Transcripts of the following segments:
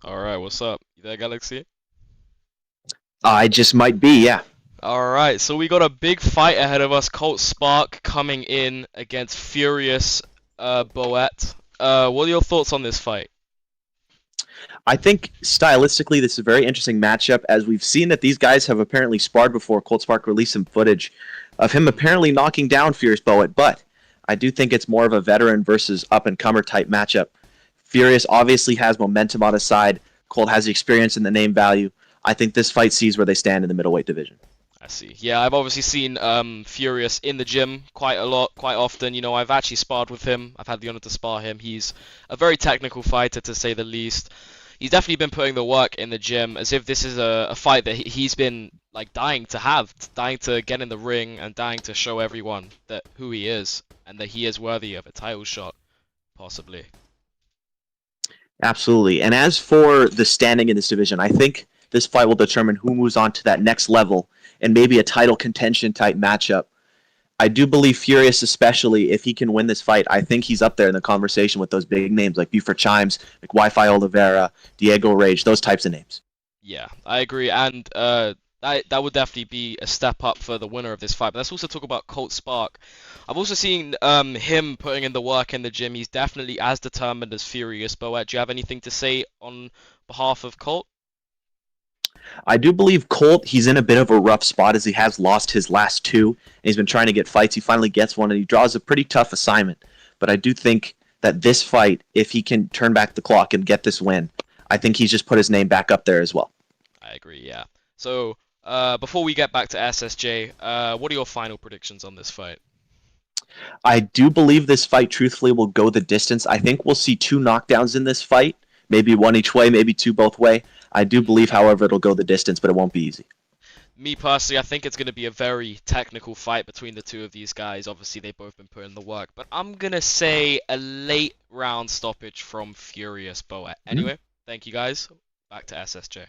Alright, what's up? You there, Galaxy? I just might be, yeah. Alright, so we got a big fight ahead of us. Colt Spark coming in against Furious Boet. What are your thoughts on this fight? I think stylistically this is a very interesting matchup as we've seen that these guys have apparently sparred before. Colt Spark released some footage of him Hmm. apparently knocking down Furious Boet, but I do think it's more of a veteran versus up and comer type matchup. Furious obviously has momentum on his side. Colt has the experience and the name value. I think this fight sees where they stand in the middleweight division. I see. Yeah, I've obviously seen Furious in the gym quite a lot, quite often. You know, I've actually sparred with him. I've had the honor to spar him. He's a very technical fighter, to say the least. He's definitely been putting the work in the gym, as if this is a fight that he's been like dying to have, dying to get in the ring and dying to show everyone that who he is and that he is worthy of a title shot, possibly. Absolutely. And as for the standing in this division, I think this fight will determine who moves on to that next level and maybe a title contention type matchup. I do believe Furious, especially if he can win this fight, I think he's up there in the conversation with those big names like Buford Chimes, like Wi-Fi Oliveira, Diego Rage, those types of names. Yeah, I agree, and that would definitely be a step up for the winner of this fight. But let's also talk about Colt Spark. I've also seen him putting in the work in the gym. He's definitely as determined as Furious Boet. Do you have anything to say on behalf of Colt? I do believe Colt, he's in a bit of a rough spot as he has lost his last two, and he's been trying to get fights. He finally gets one, and he draws a pretty tough assignment. But I do think that this fight, if he can turn back the clock and get this win, I think he's just put his name back up there as well. I agree, yeah. So before we get back to SSJ, what are your final predictions on this fight? I do believe this fight, truthfully, will go the distance. I think we'll see two knockdowns in this fight, maybe one each way, maybe two both way. I do believe, however, it'll go the distance, but it won't be easy. Me personally, I think it's going to be a very technical fight between the two of these guys. Obviously, they've both been putting the work, but I'm going to say a late round stoppage from Furious Boet. Anyway, thank you guys. Back to SSJ.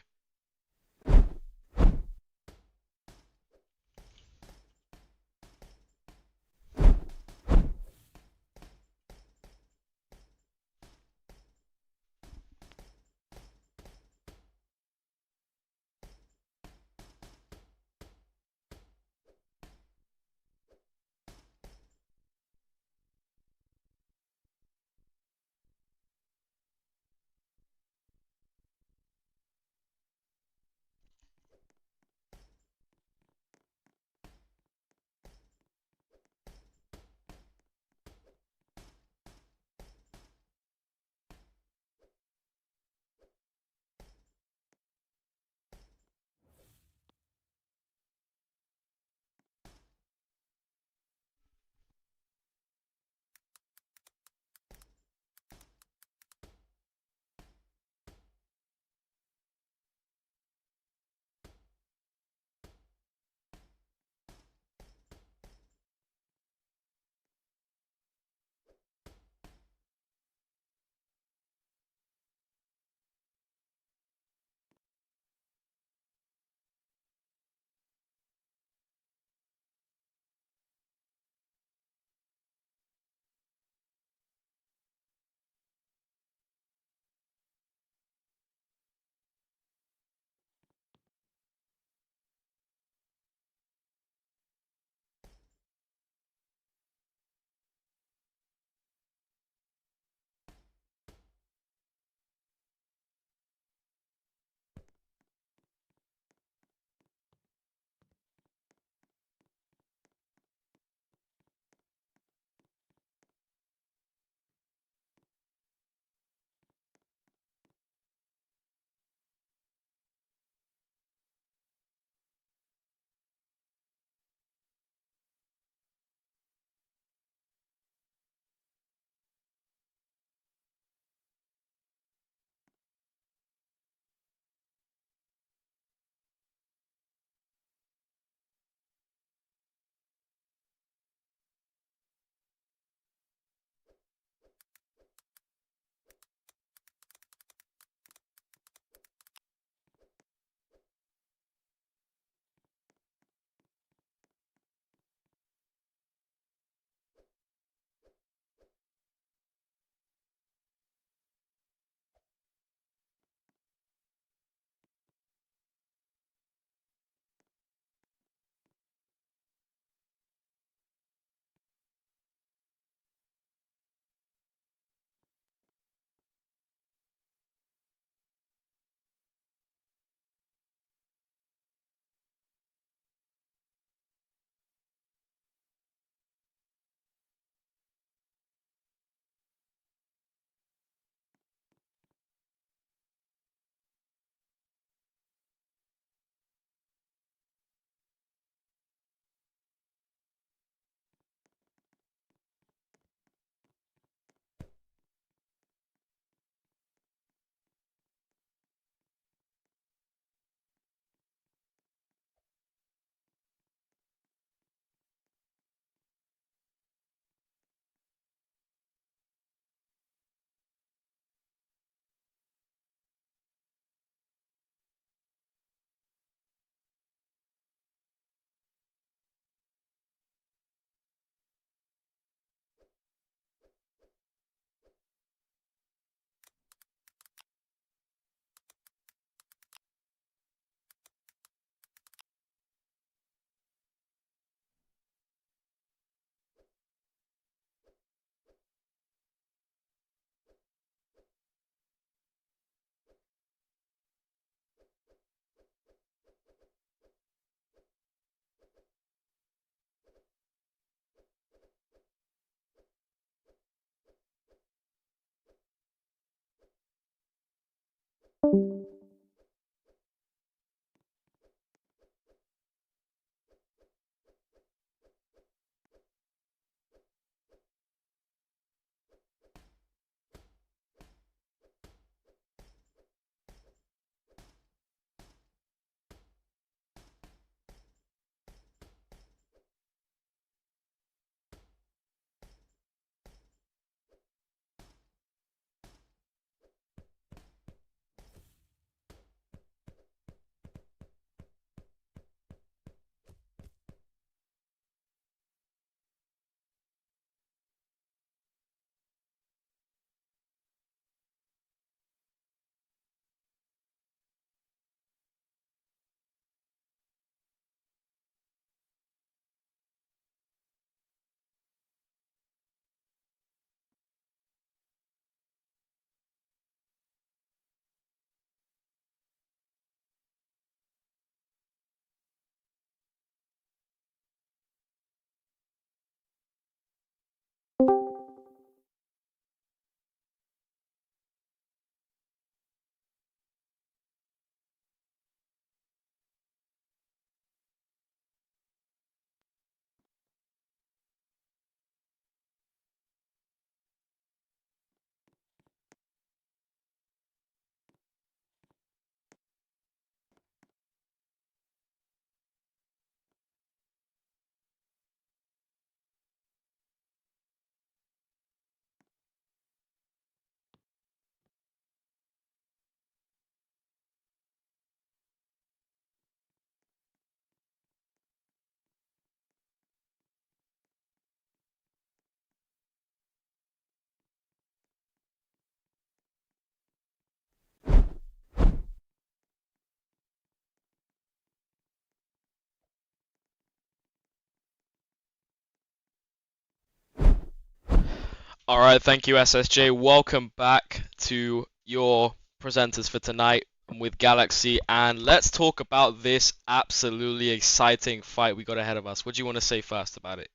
All right, thank you, SSJ. Welcome back to your presenters for tonight with Galaxy, and let's talk about this absolutely exciting fight we got ahead of us. What do you want to say first about it?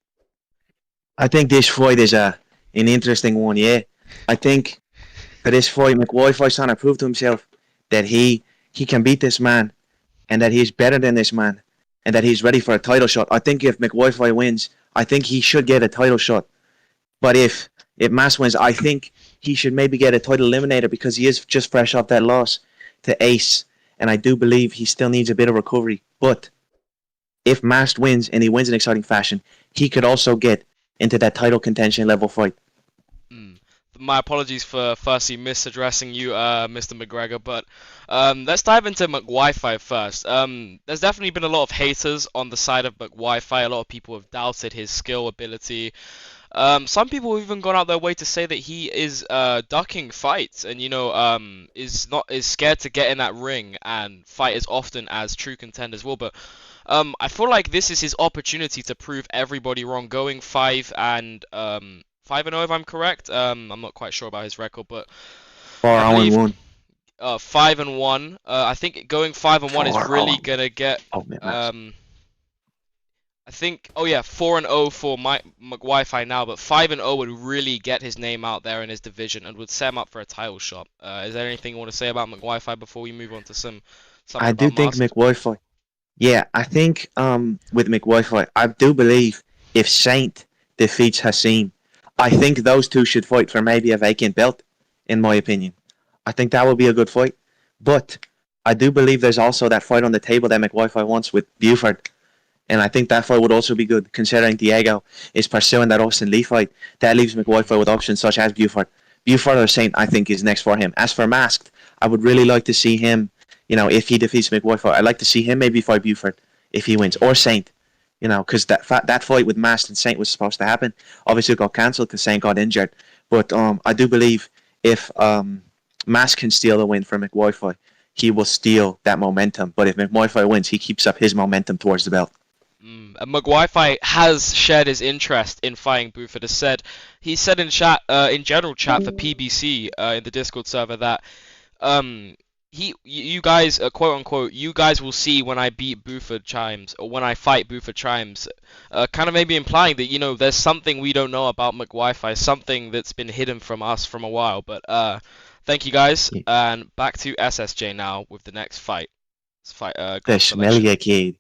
I think this fight is an interesting one. Yeah, I think for this fight, McWife's trying to prove to himself that he can beat this man and that he's better than this man and that he's ready for a title shot. I think if McWifey wins, I think he should get a title shot. But if Mass wins, I think he should maybe get a title eliminator because he is just fresh off that loss to Ace, and I do believe he still needs a bit of recovery. But if Mast wins and he wins in exciting fashion, he could also get into that title contention level fight. Mm. My apologies for firstly misaddressing you, Mr. McGregor, but let's dive into McWifi first. There's definitely been a lot of haters on the side of McWifi. A lot of people have doubted his skill ability. Some people have even gone out their way to say that he is ducking fights and is scared to get in that ring and fight as often as true contenders will. But I feel like this is his opportunity to prove everybody wrong. Going 5-0 if I'm correct. I'm not quite sure about his record, but Four I and believe one. 5-1. I think going 5-1 is 4 really on. gonna get Oh man, I think, oh yeah, 4-0 for McWifi now, but 5-0 would really get his name out there in his division and would set him up for a title shot. Is there anything you want to say about McWifi before we move on to something I do about think Masked? McWifi. Yeah, I think with McWifi, I do believe if Saint defeats Hassim, I think those two should fight for maybe a vacant belt. In my opinion, I think that would be a good fight. But I do believe there's also that fight on the table that McWifi wants with Buford. And I think that fight would also be good, considering Diego is pursuing that Austin Lee fight. That leaves McWhite with options such as Buford. Buford or Saint, I think, is next for him. As for Masked, I would really like to see him, if he defeats McWhite, I'd like to see him maybe fight Buford if he wins, or Saint, because that fight with Masked and Saint was supposed to happen. Obviously, it got cancelled because Saint got injured. But I do believe if Mask can steal the win from McWhite, he will steal that momentum. But if McWhite wins, he keeps up his momentum towards the belt. And McWifi has shared his interest in fighting Buford. He said in chat, in general chat for PBC in the Discord server that you guys, quote unquote, you guys will see when I beat Buford Chimes or when I fight Buford Chimes, kind of maybe implying that there's something we don't know about McWifi, something that's been hidden from us from a while. But Thank you guys, Yeah. and back to SSJ now with the next fight. Let's fight The group selection. Schmelia Kid.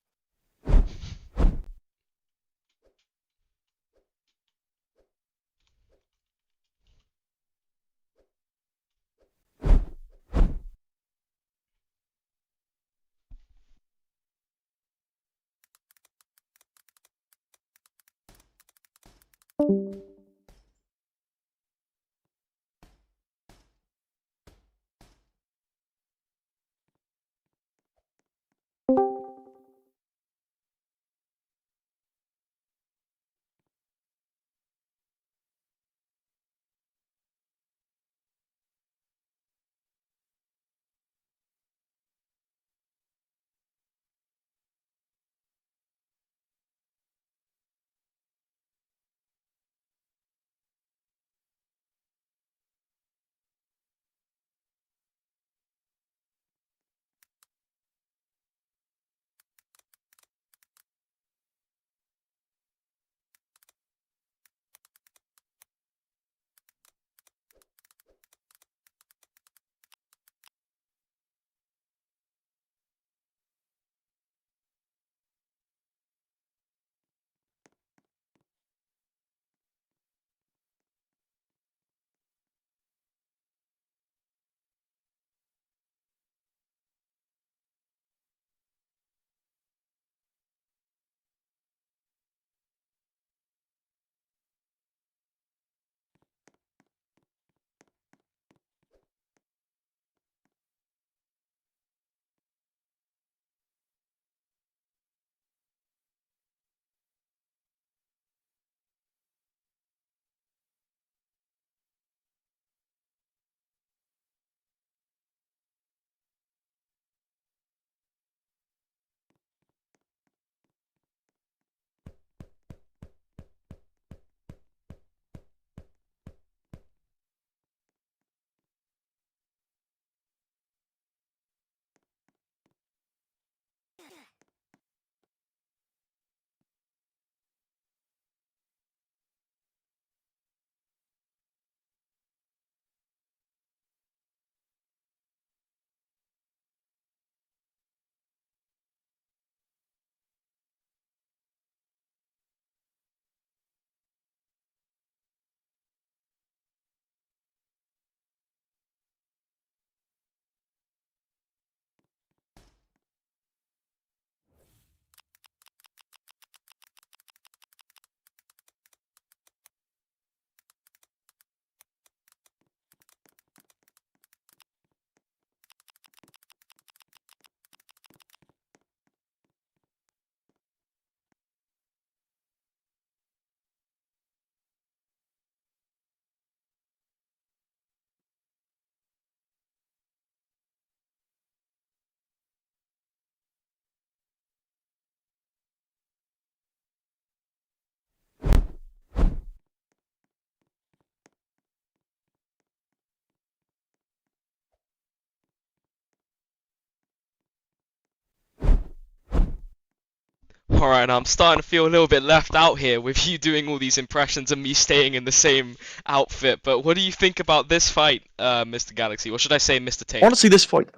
Alright, I'm starting to feel a little bit left out here with you doing all these impressions and me staying in the same outfit. But what do you think about this fight, Mr. Galaxy? Or should I say Mr. Tame? Honestly, this fight,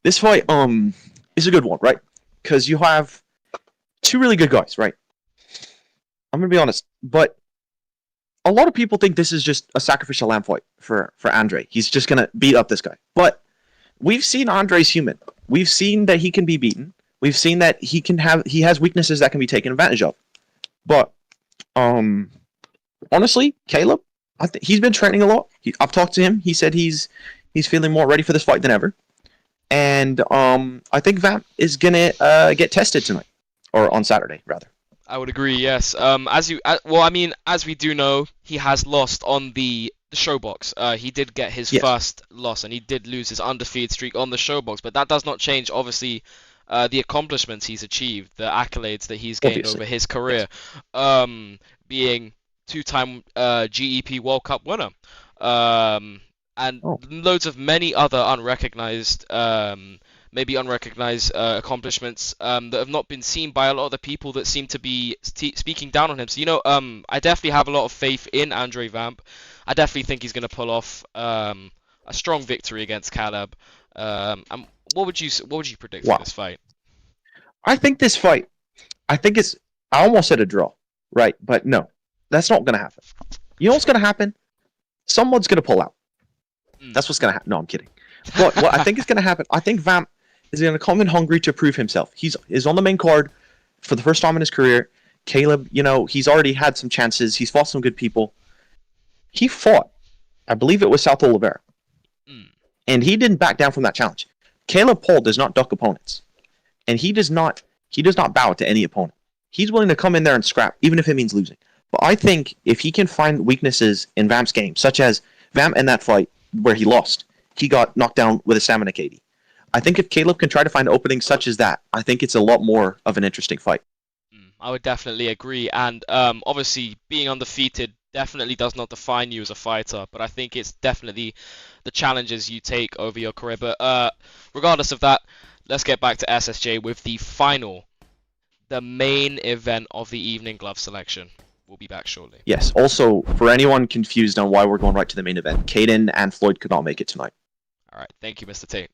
is a good one, right? Because you have two really good guys, right? I'm gonna be honest, but a lot of people think this is just a sacrificial lamb fight for Andre. He's just gonna beat up this guy, but we've seen Andre's human. We've seen that he can be beaten. We've seen that he has weaknesses that can be taken advantage of. But um, honestly, Caleb, he's been training a lot. I've talked to him. He said he's feeling more ready for this fight than ever. And I think Vamp is gonna get tested tonight or on Saturday rather. I would agree, yes. Well, I mean, as we do know, he has lost on the showbox. He did get his Yes, first loss, and he did lose his undefeated streak on the showbox. But that does not change, obviously, the accomplishments he's achieved, the accolades that he's gained obviously. over his Yes. career, being two-time GEP World Cup winner, and Oh, loads of many other unrecognized, maybe unrecognized accomplishments that have not been seen by a lot of the people that seem to be speaking down on him. So, I definitely have a lot of faith in Andre Vamp. I definitely think he's going to pull off a a strong victory against Caleb. And what would you predict for Wow. this fight? I think this fight, I think it's, I almost said a draw, right? But no, that's not going to happen. You know what's going to happen? Someone's going to pull out. Mm. That's what's going to happen. No, I'm kidding. But what I think is going to happen, I think Vamp is going to come in hungry to prove himself. He's on the main card for the first time in his career. Caleb, he's already had some chances. He's fought some good people. He fought, I believe it was South Oliveira, Mm. and he didn't back down from that challenge. Caleb Paul does not duck opponents, and he does not bow to any opponent. He's willing to come in there and scrap, even if it means losing. But I think if he can find weaknesses in Vamp's game, such as Vamp in that fight where he lost, he got knocked down with a stamina KD. I think if Caleb can try to find openings such as that, I think it's a lot more of an interesting fight. I would definitely agree, and obviously being undefeated definitely does not define you as a fighter, but I think it's definitely the challenges you take over your career. But regardless of that, let's get back to SSJ with the main event of the evening glove selection. We'll be back shortly. Yes. Also, for anyone confused on why we're going right to the main event, Caden and Floyd could not make it tonight. All right, thank you, Mr. Tate.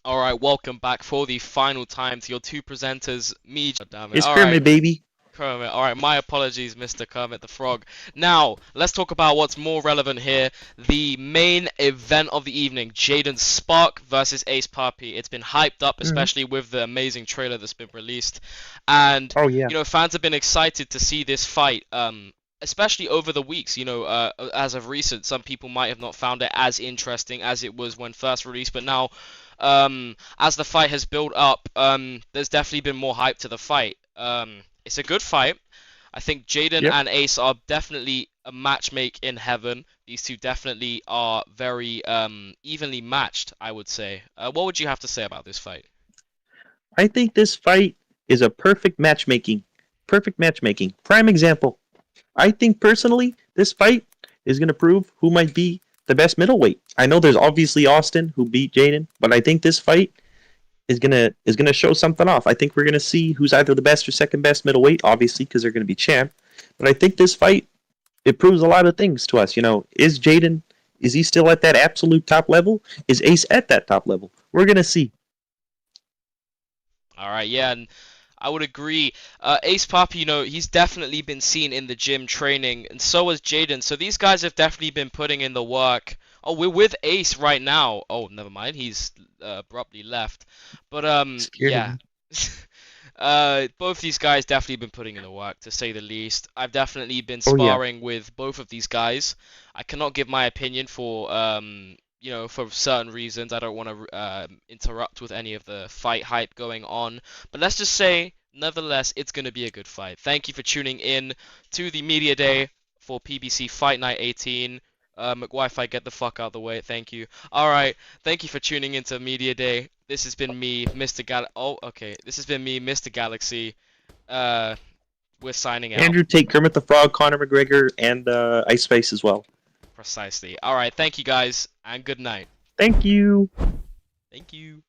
All right, welcome back for the final time to your two presenters, me. God damn it. It's All right, Kermit, baby. Kermit. All right, my apologies, Mr. Kermit the Frog. Now, let's talk about what's more relevant here. The main event of the evening, Jaden Spark versus Ace Papi. It's been hyped up, Mhm. especially with the amazing trailer that's been released. And, Oh yeah. fans have been excited to see this fight. Especially over the weeks, as of recent, some people might have not found it as interesting as it was when first released, but now, as the fight has built up, there's definitely been more hype to the fight. It's a good fight. I think Jaden Yep. and Ace are definitely a match make in heaven. These two definitely are very evenly matched, I would say. What would you have to say about this fight? I think this fight is a perfect matchmaking. Perfect matchmaking. Prime example. I think personally, this fight is going to prove who might be the best middleweight. I know there's obviously Austin who beat Jaden, but I think this fight is gonna show something off. I think we're gonna see who's either the best or second best middleweight, obviously because they're gonna be champ. But I think this fight it proves a lot of things to us. Is Jaden is he still at that absolute top level? Is Ace at that top level? We're gonna see. All right, yeah, and I would agree. Ace Papi, he's definitely been seen in the gym training, and so has Jaden. So these guys have definitely been putting in the work. Oh, we're with Ace right now. Oh, never mind. He's abruptly left. But Scared of yeah. him. Both these guys definitely been putting in the work, to say the least. I've definitely been Oh yeah. sparring with both of these guys. I cannot give my opinion for for certain reasons. I don't want to interrupt with any of the fight hype going on. But let's just say, nevertheless, it's going to be a good fight. Thank you for tuning in to the media day for PBC Fight Night 18. McWiFi, get the fuck out of the way. Thank you. All right. Thank you for tuning into Media Day. This has been me, Mr. Oh, okay. This has been me, Mr. Galaxy. Uh, we're signing out. Andrew Tate, Kermit the Frog, Conor McGregor, and Ice Spice as well. Precisely. All right. Thank you guys, and good night. Thank you. Thank you.